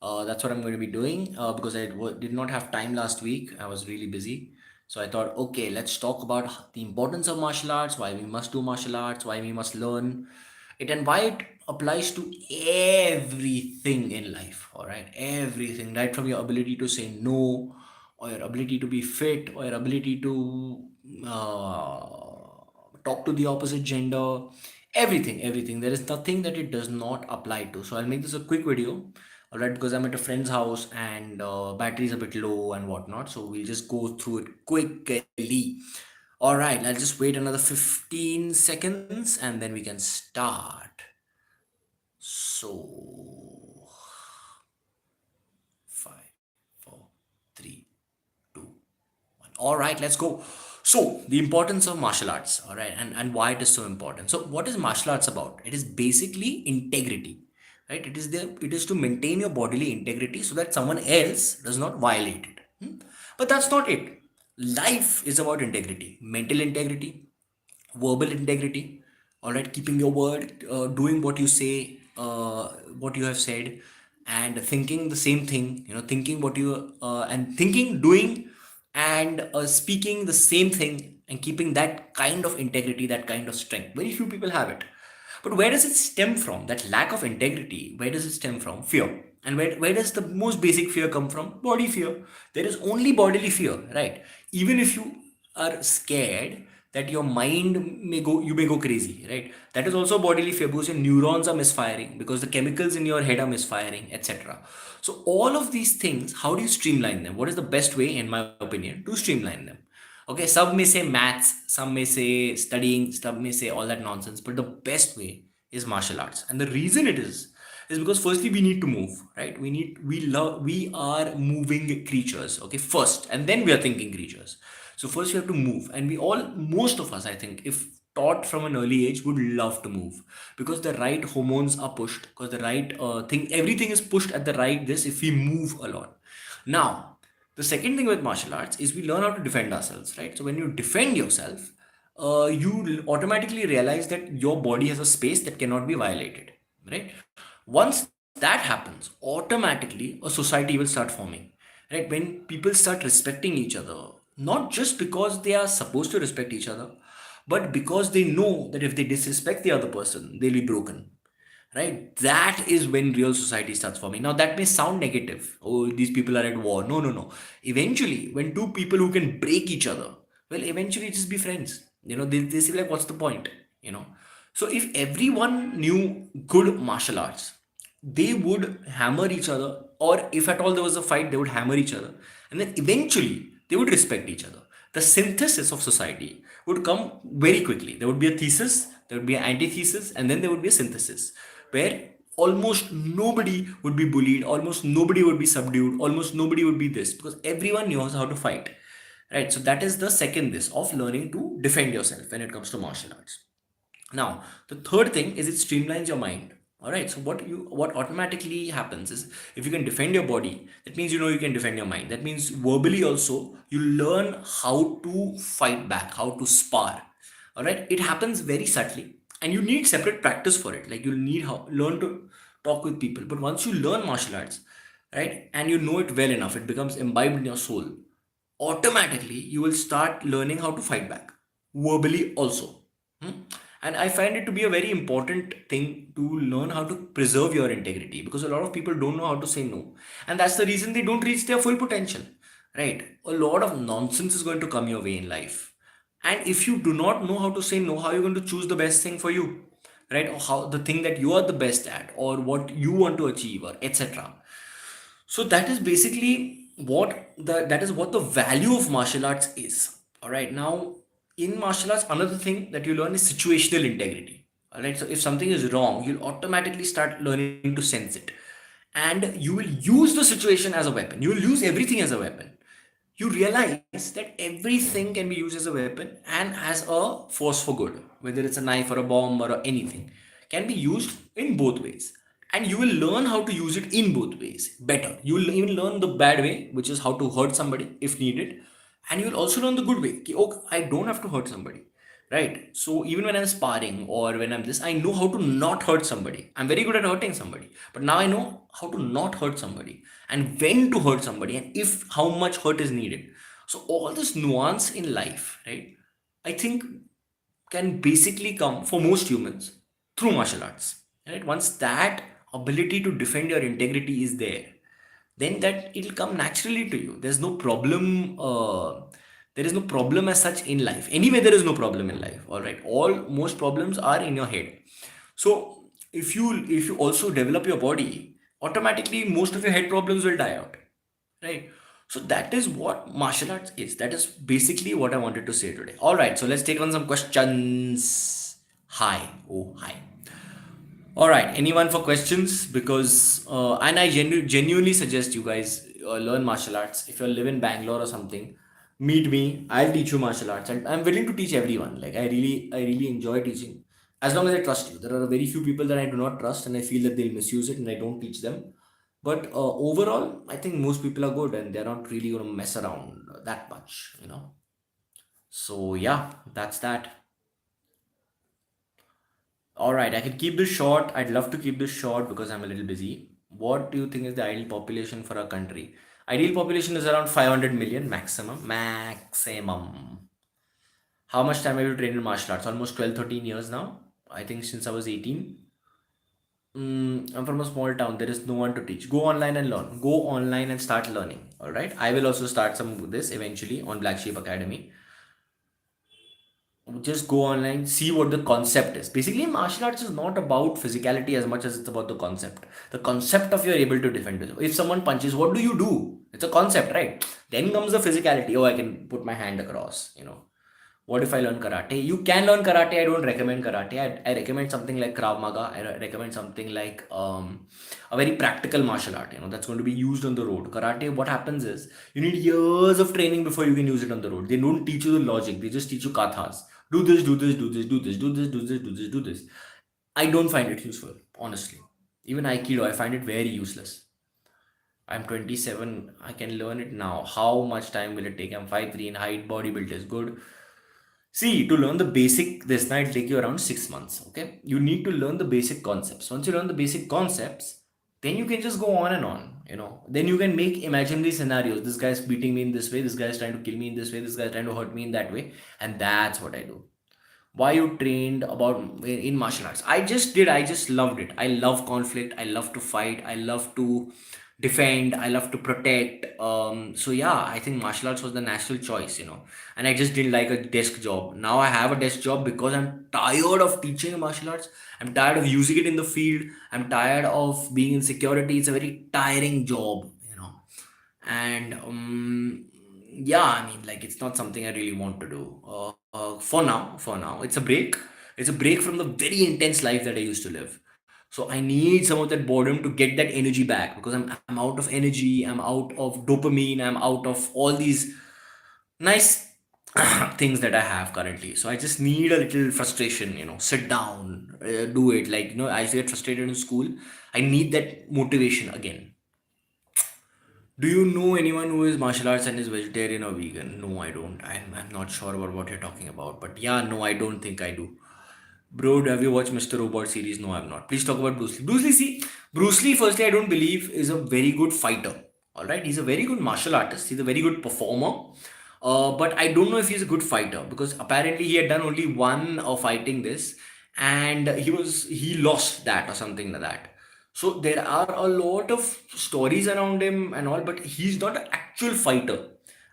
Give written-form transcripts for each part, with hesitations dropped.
That's what I'm going to be doing because I did not have time last week. I was really busy. So I thought, okay, let's talk about the importance of martial arts, why we must do martial arts, why we must learn it, and why it applies to everything in life. All right, everything, right from your ability to say no, or your ability to be fit, or your ability to talk to the opposite gender, everything. There is nothing that it does not apply to. So I'll make this a quick video, all right, because I'm at a friend's house and battery is a bit low and whatnot. So we'll just go through it quickly. All right, I'll just wait another 15 seconds and then we can start. So, five, four, three, two, one. All right, let's go. So, the importance of martial arts, all right, and why it is so important. So, what is martial arts about? It is basically integrity, right? It is to maintain your bodily integrity so that someone else does not violate it. But that's not it. Life is about integrity, mental integrity, verbal integrity, all right, keeping your word, doing what you say, what you have said, and thinking the same thing, thinking what you and thinking, doing, and speaking the same thing, and keeping that kind of integrity, that kind of strength. Very few people have it. But where does it stem from? That lack of integrity, where does it stem from? Fear. And where does the most basic fear come from? Body fear. There is only bodily fear, right? Even if you are scared that your mind you may go crazy, right? That is also bodily fear because your neurons are misfiring, because the chemicals in your head are misfiring, etc. So all of these things, how do you streamline them? What is the best way, in my opinion, to streamline them? Okay, some may say maths, some may say studying, some may say all that nonsense, but the best way is martial arts. And the reason it is because firstly we need to move, right? We are moving creatures, okay, first, and then we are thinking creatures. So first we have to move, and most of us, I think, if taught from an early age, would love to move because the right hormones are pushed, because the right thing, everything is pushed at the right this if we move a lot. Now, the second thing with martial arts is we learn how to defend ourselves, right? So when you defend yourself, you automatically realize that your body has a space that cannot be violated, right? Once that happens, automatically a society will start forming, right? When people start respecting each other, not just because they are supposed to respect each other, but because they know that if they disrespect the other person, they'll be broken, right? That is when real society starts forming. Now that may sound negative, oh, these people are at war. No, no, no. Eventually, when two people who can break each other, well, eventually just be friends. They say like, what's the point, you know so if everyone knew good martial arts, they would hammer each other, or if at all there was a fight, they would hammer each other, and then eventually they would respect each other. The synthesis of society would come very quickly. There would be a thesis, there would be an antithesis, and then there would be a synthesis where almost nobody would be bullied, almost nobody would be subdued, almost nobody would be this, because everyone knows how to fight, right? So that is the second this of learning to defend yourself when it comes to martial arts. Now, the third thing is it streamlines your mind. All right. So what automatically happens is, if you can defend your body, that means you can defend your mind. That means verbally also you learn how to fight back, how to spar. All right. It happens very subtly, and you need separate practice for it. Like, you'll need how learn to talk with people. But once you learn martial arts, right, and you know it well enough, it becomes imbibed in your soul. Automatically, you will start learning how to fight back verbally also. Hmm? And I find it to be a very important thing to learn how to preserve your integrity, because a lot of people don't know how to say no. And that's the reason they don't reach their full potential, right? A lot of nonsense is going to come your way in life. And if you do not know how to say no, how are you going to choose the best thing for you, right? Or how the thing that you are the best at, or what you want to achieve, or etc. So that is basically what the value of martial arts is. All right. Now, in martial arts, another thing that you learn is situational integrity. All right. So if something is wrong, you'll automatically start learning to sense it, and you will use the situation as a weapon. You will use everything as a weapon. You realize that everything can be used as a weapon and as a force for good, whether it's a knife or a bomb or anything, can be used in both ways. And you will learn how to use it in both ways better. You will even learn the bad way, which is how to hurt somebody if needed, and you will also learn the good way. Okay, I don't have to hurt somebody, right? So even when I'm sparring or when I'm this, I know how to not hurt somebody. I'm very good at hurting somebody, but now I know how to not hurt somebody, and when to hurt somebody, and if how much hurt is needed. So all this nuance in life, right, I think can basically come for most humans through martial arts. Right? Once that ability to defend your integrity is there, then that it'll come naturally to you. There's no problem. There is no problem as such in life. Anyway, there is no problem in life. All right. All most problems are in your head. So if you also develop your body, automatically most of your head problems will die out. Right. So that is what martial arts is. That is basically what I wanted to say today. All right. So let's take on some questions. Hi. Oh, hi. All right. Anyone for questions? Because and I genuinely suggest you guys learn martial arts. If you live in Bangalore or something, meet me. I'll teach you martial arts, and I'm willing to teach everyone. Like I really enjoy teaching. As long as I trust you. There are very few people that I do not trust, and I feel that they'll misuse it, and I don't teach them. But overall, I think most people are good, and they're not really going to mess around that much. So yeah, that's that. All right, I can keep this short. I'd love to keep this short because I'm a little busy. What do you think is the ideal population for our country? Ideal population is around 500 million maximum. Maximum. How much time have you trained in martial arts? Almost 12, 13 years now. I think since I was 18. I'm from a small town. There is no one to teach. Go online and learn. Go online and start learning. All right. I will also start some of this eventually on Black Sheep Academy. Just go online, see what the concept is. Basically, martial arts is not about physicality as much as it's about the concept. The concept of you're able to defend yourself. If someone punches, what do you do? It's a concept, right? Then comes the physicality. Oh, I can put my hand across. What if I learn karate? You can learn karate. I don't recommend karate. I recommend something like Krav Maga. I recommend something like a very practical martial art, that's going to be used on the road. Karate, what happens is you need years of training before you can use it on the road. They don't teach you the logic. They just teach you kathas. Do this, do this, do this, do this, do this, do this, do this, do this. I don't find it useful, honestly. Even Aikido, I find it very useless. I'm 27. I can learn it now. How much time will it take? I'm 5'3" in height. Body build is good. See, to learn the basic, this might take you around 6 months. Okay, you need to learn the basic concepts. Once you learn the basic concepts, then you can just go on and on. Then you can make imaginary scenarios. This guy's beating me in this way. This guy's trying to kill me in this way. This guy's trying to hurt me in that way, and that's what I do. Why you trained about in martial arts? I just loved it. I love conflict. I love to fight. I love to defend. I love to protect. So yeah, I think martial arts was the natural choice. And I just didn't like a desk job. Now I have a desk job because I'm tired of teaching martial arts. I'm tired of using it in the field. I'm tired of being in security. It's a very tiring job. And yeah, I mean, like, it's not something I really want to do for now. It's a break from the very intense life that I used to live. So I need some of that boredom to get that energy back, because I'm out of energy. I'm out of dopamine. I'm out of all these nice things that I have currently. So I just need a little frustration. Sit down, do it. Like, I used to get frustrated in school. I need that motivation again. Do you know anyone who is martial arts and is vegetarian or vegan? No, I don't. I'm not sure about what you're talking about. But yeah, no, I don't think I do. Bro, have you watched Mr. Robot series? No, I've not. Please talk about Bruce Lee. Bruce Lee, firstly, I don't believe is a very good fighter. All right, he's a very good martial artist. He's a very good performer. But I don't know if he's a good fighter, because apparently he had done only one fighting this, and he lost that or something like that. So there are a lot of stories around him and all, but he's not an actual fighter.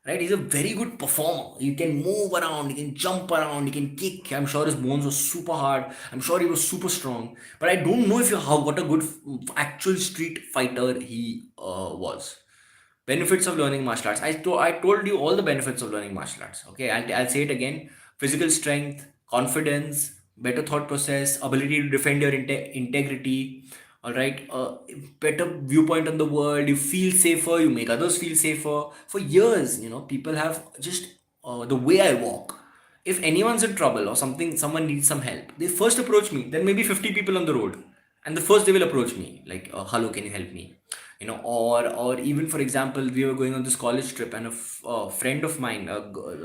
Right? He's a very good performer. He can move around, he can jump around, he can kick. I'm sure his bones were super hard. I'm sure he was super strong. But I don't know if you how what a good actual street fighter he was. Benefits of learning martial arts. I told you all the benefits of learning martial arts. Okay, I'll say it again. Physical strength, confidence, better thought process, ability to defend your integrity. All right, better viewpoint on the world. You feel safer. You make others feel safer. For years, people have just the way I walk. If anyone's in trouble or something, someone needs some help, they first approach me. Then maybe 50 people on the road, and the first they will approach me like, "Hello, can you help me?" Or even, for example, we were going on this college trip, and a friend of mine,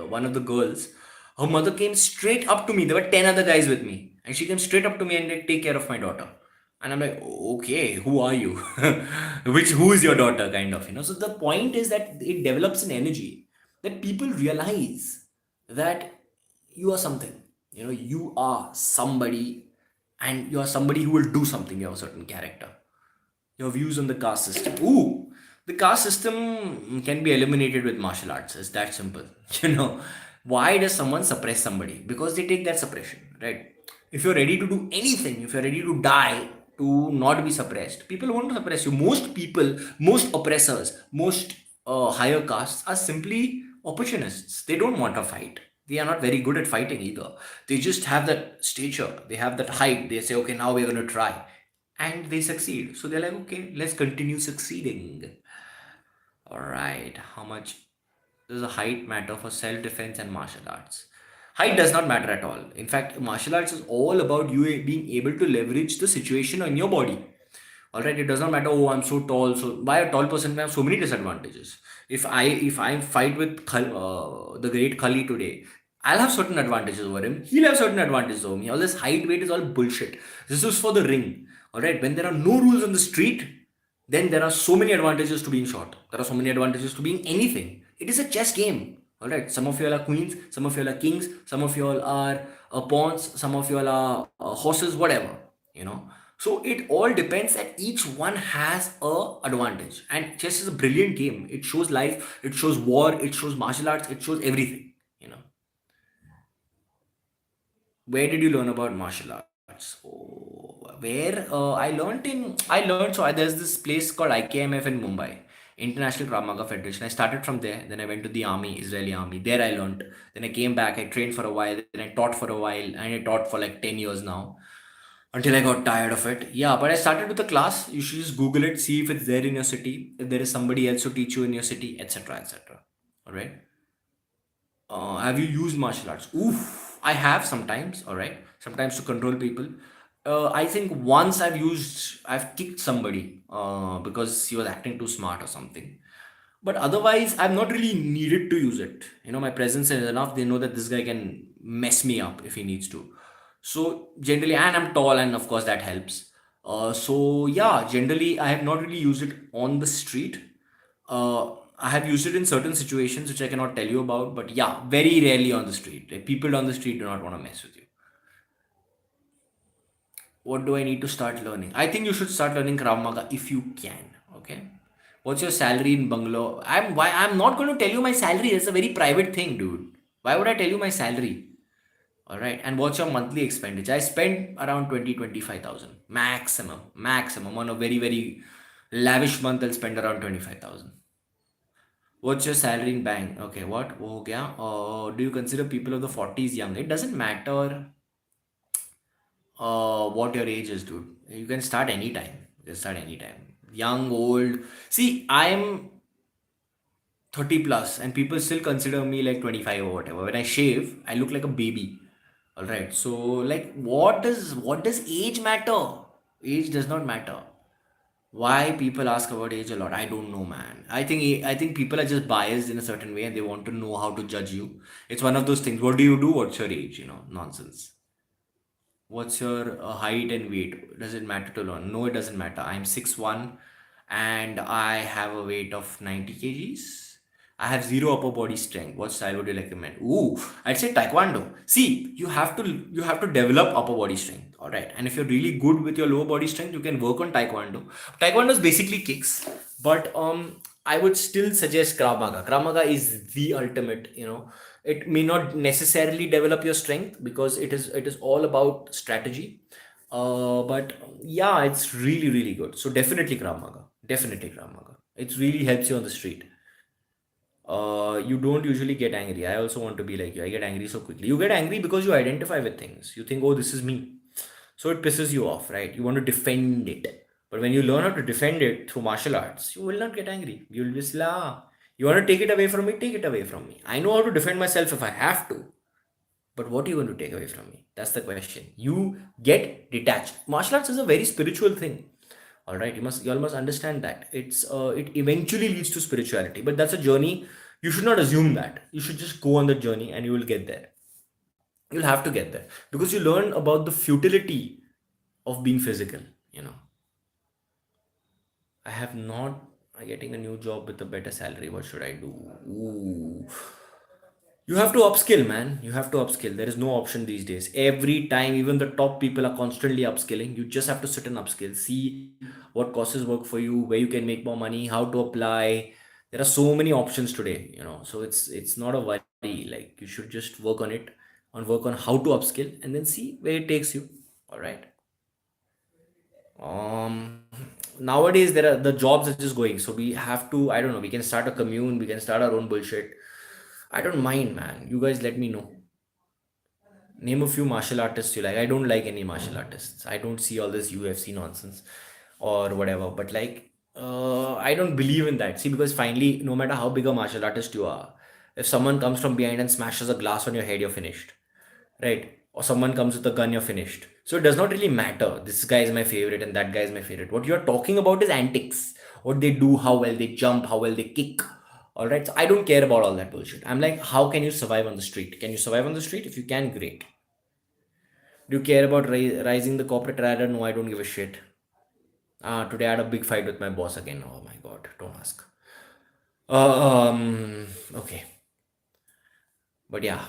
one of the girls, Her mother came straight up to me. There were 10 other guys with me. And she came straight up to me and like, take care of my daughter. And I'm like, okay, who are you? Who is your daughter? Kind of, So the point is that it develops an energy that people realize that you are something. You are somebody, and you are somebody who will do something. You have a certain character. Your views on the caste system. Ooh, the caste system can be eliminated with martial arts. It's that simple. Why does someone suppress somebody? Because they take that suppression, right? If you're ready to do anything, if you're ready to die to not be suppressed, people want to suppress you. Most people, most oppressors, most higher castes are simply opportunists. They don't want to fight. They are not very good at fighting either. They just have that stature, they have that height. They say, okay, now we're going to try, and they succeed. So they're like, okay, let's continue succeeding. All right, how much does a height matter for self defense and martial arts? Height does not matter at all. In fact, martial arts is all about you being able to leverage the situation on your body. All right, it does not matter. Oh, I'm so tall. So by a tall person, we have so many disadvantages. If I fight with the great Kali today, I'll have certain advantages over him. He'll have certain advantages over me. All this height weight is all bullshit. This is for the ring. All right, when there are no rules on the street, then there are so many advantages to being short. There are so many advantages to being anything. It is a chess game. All right, some of you all are queens, some of you all are kings, some of you all are pawns, some of you all are horses, whatever. You know. So it all depends that each one has a advantage. And chess is a brilliant game. It shows life, it shows war, it shows martial arts, it shows everything. Where did you learn about martial arts? Oh, where there's this place called IKMF in Mumbai, International Krav Maga Federation. I started from there. Then I went to the army, Israeli army. There I learned. Then I came back. I trained for a while. Then I taught for a while, and I taught for like 10 years now until I got tired of it. Yeah, but I started with a class. You should just Google it, see if it's there in your city, if there is somebody else to teach you in your city, etc., etc. All right. Have you used martial arts? Oof, I have sometimes. All right, sometimes to control people. I think once I've kicked somebody because he was acting too smart or something. But otherwise, I've not really needed to use it. My presence is enough. They know that this guy can mess me up if he needs to. So generally, and I'm tall, and of course that helps. So yeah, generally, I have not really used it on the street. I have used it in certain situations which I cannot tell you about, but yeah, very rarely on the street. Like people on the street do not want to mess with you. What do I need to start learning? I think you should start learning Krav Maga if you can. Okay. What's your salary in bungalow? I'm not going to tell you my salary. It's a very private thing, dude. Why would I tell you my salary? All right. And what's your monthly expenditure? I spend around 20 to 25,000 maximum. Maximum on a very very lavish month. I'll spend around 25,000. What's your salary in bank? Okay, what? Oh, yeah. Do you consider people of the 40s young? It doesn't matter what your age is, dude. You can start anytime. You can start anytime. Young, old. See, I'm 30 plus and people still consider me like 25 or whatever. When I shave, I look like a baby. All right. So, like, what does age matter? Age does not matter. Why people ask about age a lot? I don't know, man. I think people are just biased in a certain way and they want to know how to judge you. It's one of those things. What do you do? What's your age? Nonsense. What's your height and weight? Does it matter to learn? No, it doesn't matter. I'm 6'1" and I have a weight of 90 kgs. I have zero upper body strength. What style would you recommend? Ooh, I'd say taekwondo. See, you have to develop upper body strength. All right. And if you're really good with your lower body strength, you can work on taekwondo. Taekwondo is basically kicks, but I would still suggest Krav Maga. Krav Maga is the ultimate. It may not necessarily develop your strength because it is all about strategy. But yeah, it's really really good. So definitely Krav Maga. Definitely Krav Maga. It really helps you on the street. You don't usually get angry. I also want to be like you. I get angry so quickly. You get angry because you identify with things. You think, oh, this is me. So it pisses you off, right? You want to defend it. But when you learn how to defend it through martial arts, you will not get angry. You'll be like, you want to take it away from me? Take it away from me. I know how to defend myself if I have to. But what are you going to take away from me? That's the question. You get detached. Martial arts is a very spiritual thing. All right, you all must understand that it eventually leads to spirituality, but that's a journey. You should not assume that. You should just go on the journey, and you will get there. You'll have to get there because you learn about the futility of being physical. You know, I have not getting a new job with a better salary. What should I do? Ooh. You have to upskill, man. You have to upskill. There is no option these days. Every time, even the top people are constantly upskilling. You just have to sit and upskill. See what courses work for you, where you can make more money, how to apply. There are so many options today, So it's not a worry. Like you should just work on how to upskill, and then see where it takes you. All right. Um, Nowadays there are the jobs are just going, so we have to. I don't know. We can start a commune. We can start our own bullshit. I don't mind, man. You guys let me know. Name a few martial artists you like. I don't like any martial artists. I don't see all this UFC nonsense or whatever. But like, I don't believe in that. See, because finally, no matter how big a martial artist you are, if someone comes from behind and smashes a glass on your head, you're finished, right? Or someone comes with a gun, you're finished. So it does not really matter. This guy is my favorite and that guy is my favorite. What you're talking about is antics. What they do, how well they jump, how well they kick. All right. So I don't care about all that bullshit. I'm like, how can you survive on the street? Can you survive on the street? If you can, great. Do you care about rising the corporate ladder? No, I don't give a shit. Today I had a big fight with my boss again. Oh my god, don't ask. Okay. But yeah,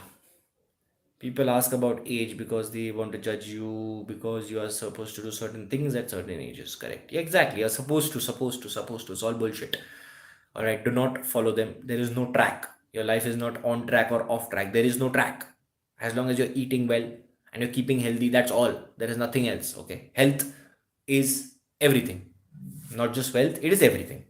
people ask about age because they want to judge you because you are supposed to do certain things at certain ages. Correct. Yeah, exactly. You're supposed to. It's all bullshit. All right. Do not follow them. There is no track. Your life is not on track or off track. There is no track. As long as you're eating well and you're keeping healthy, that's all. There is nothing else. Okay. Health is everything. Not just wealth, it is everything.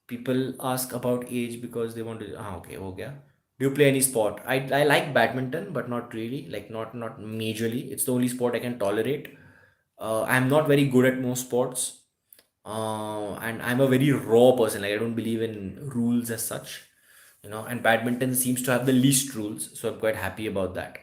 People ask about age because they want to. Okay, okay. Do you play any sport? I like badminton, but not really. Like not majorly. It's the only sport I can tolerate. I'm not very good at most sports. And I'm a very raw person. Like I don't believe in rules as such. And badminton seems to have the least rules, so I'm quite happy about that.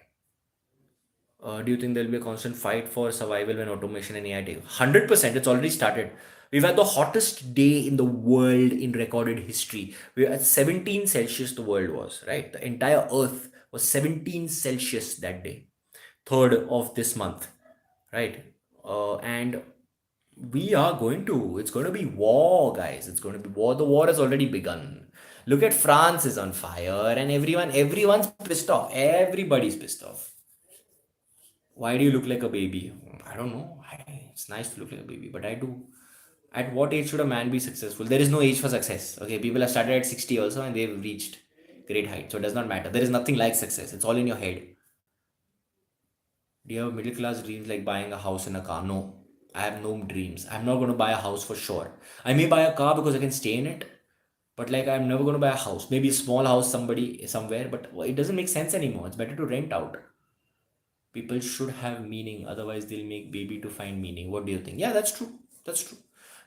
Do you think there'll be a constant fight for survival when automation and AI take? 100%, it's already started. We've had the hottest day in the world in recorded history. We're at 17 Celsius, the world was, right? The entire Earth was 17 Celsius that day, 3rd of this month, right? And it's going to be war, guys. It's going to be war. The war has already begun. Look at France is on fire, and everyone's pissed off. Everybody's pissed off. Why do you look like a baby? I don't know. It's nice to look like a baby, but I do. At what age should a man be successful? There is no age for success. Okay, people have started at 60 also and they've reached great height. So it does not matter. There is nothing like success. It's all in your head. Do you have middle class dreams like buying a house and a car? No. I have no dreams. I'm not going to buy a house for sure. I may buy a car because I can stay in it, but like I'm never going to buy a house. Maybe a small house somebody somewhere, but it doesn't make sense anymore. It's better to rent out. People should have meaning, otherwise they'll make baby to find meaning. What do you think? Yeah, that's true.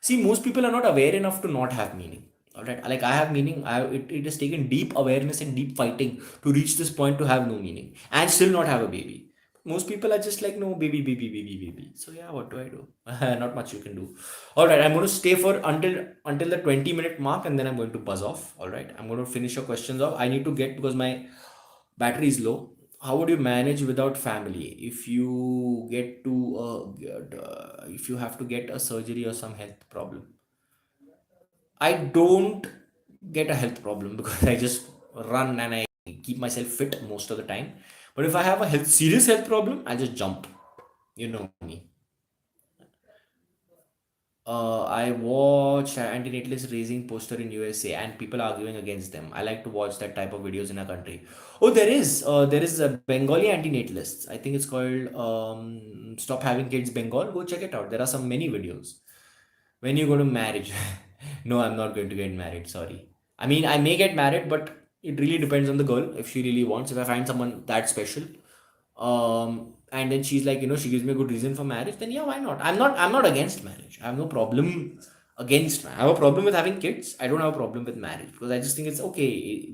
See, most people are not aware enough to not have meaning. All right, like I have meaning. It has taken deep awareness and deep fighting to reach this point to have no meaning and still not have a baby. Most people are just like, no, baby, baby, baby, baby. So yeah, what do I do? Not much you can do. All right, I'm going to stay for until the 20-minute mark, and then I'm going to buzz off. All right, I'm going to finish your questions off. I need to get because my battery is low. How would you manage without family if you get to if you have to get a surgery or some health problem? I don't get a health problem because I just run and I keep myself fit most of the time. But if I have a serious health problem, I just jump. You know me. I watched anti-natalist raising poster in USA and people arguing against them. I like to watch that type of videos in our country. Oh, there is a Bengali anti-natalists. I think it's called Stop Having Kids Bengal. Go check it out. There are some many videos. When you go to marriage, no, I'm not going to get married. Sorry. I mean, I may get married, but it really depends on the girl if she really wants. If I find someone that special, and then she's like, she gives me a good reason for marriage, then yeah, why not? I'm not against marriage. I have no problem against I have a problem with having kids. I don't have a problem with marriage because I just think it's okay.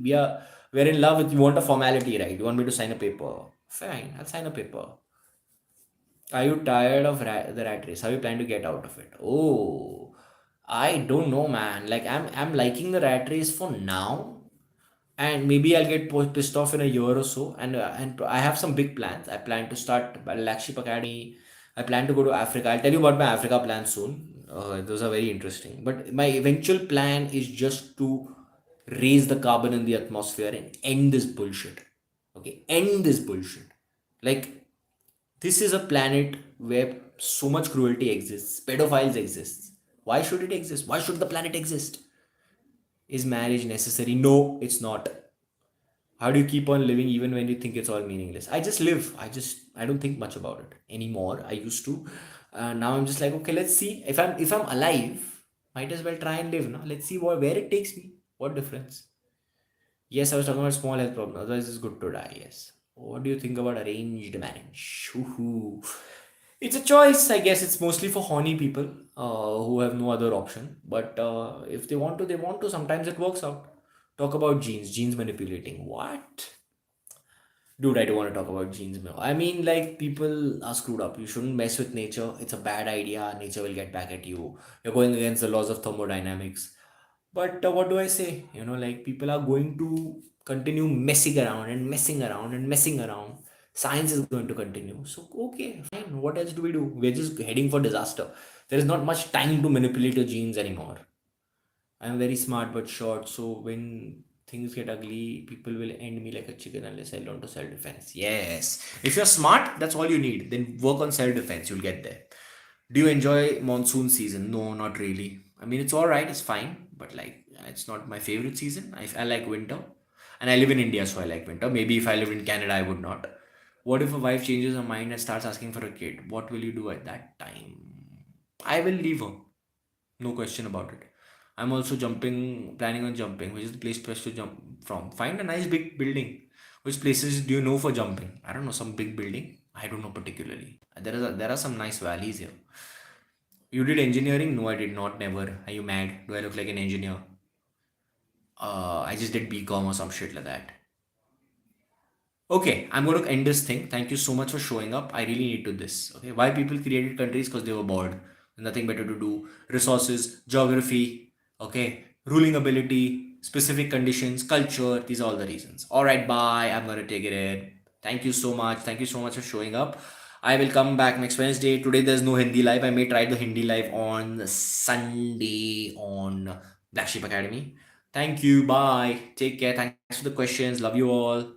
We're in love with, you want a formality, right? You want me to sign a paper? Fine, I'll sign a paper. Are you tired of the rat race? How you plan to get out of it? Oh, I don't know, man. Like I'm liking the rat race for now. and maybe I'll get pissed off in a year or so. And I have some big plans. I plan to start Lakship Academy. I plan to go to Africa. I'll tell you about my Africa plans soon. Those are very interesting. But my eventual plan is just to raise the carbon in the atmosphere and end this bullshit. Okay, end this bullshit. Like, this is a planet where so much cruelty exists, pedophiles exist. Why should it exist? Why should the planet exist? Is marriage necessary? No, it's not. How do you keep on living even when you think it's all meaningless? I just live. I don't think much about it anymore. I used to. Now I'm just like, okay, let's see. If I'm alive, might as well try and live. Now let's see where it takes me. What difference? Yes, I was talking about small health problems. Otherwise, it's good to die. Yes. What do you think about arranged marriage? Woohoo. It's a choice, I guess. It's mostly for horny people who have no other option. But if they want to, they want to. Sometimes it works out. Talk about genes manipulating. What? Dude, I don't want to talk about genes now. I mean, like, people are screwed up. You shouldn't mess with nature. It's a bad idea. Nature will get back at you. You're going against the laws of thermodynamics. But what do I say? Like, people are going to continue messing around and messing around and messing around. Science is going to continue. So, okay, fine. What else do we do? We're just heading for disaster. There is not much time to manipulate your genes anymore. I'm very smart but short, so when things get ugly, people will end me like a chicken unless I learn to self defense. Yes. If you're smart, that's all you need. Then work on self defense, you'll get there. Do you enjoy monsoon season? No, not really. I mean, it's alright, it's fine, but like, it's not my favorite season. I like winter. And I live in India, so I like winter. Maybe if I lived in Canada, I would not. What if a wife changes her mind and starts asking for a kid? What will you do at that time? I will leave her. No question about it. I'm also planning on jumping. Which is the place best to jump from? Find a nice big building. Which places do you know for jumping? I don't know, some big building. I don't know particularly. There are some nice valleys here. You did engineering? No, I did not. Never. Are you mad? Do I look like an engineer? I just did BCom or some shit like that. Okay, I'm going to end this thing. Thank you so much for showing up. I really need to this. Okay, why people created countries? Because they were bored. Nothing better to do. Resources, geography, okay, ruling ability, specific conditions, culture. These are all the reasons. All right, bye. I'm going to take it in. Thank you so much. Thank you so much for showing up. I will come back next Wednesday. Today there's no Hindi live. I may try the Hindi live on Sunday on Black Sheep Academy. Thank you. Bye. Take care. Thanks for the questions. Love you all.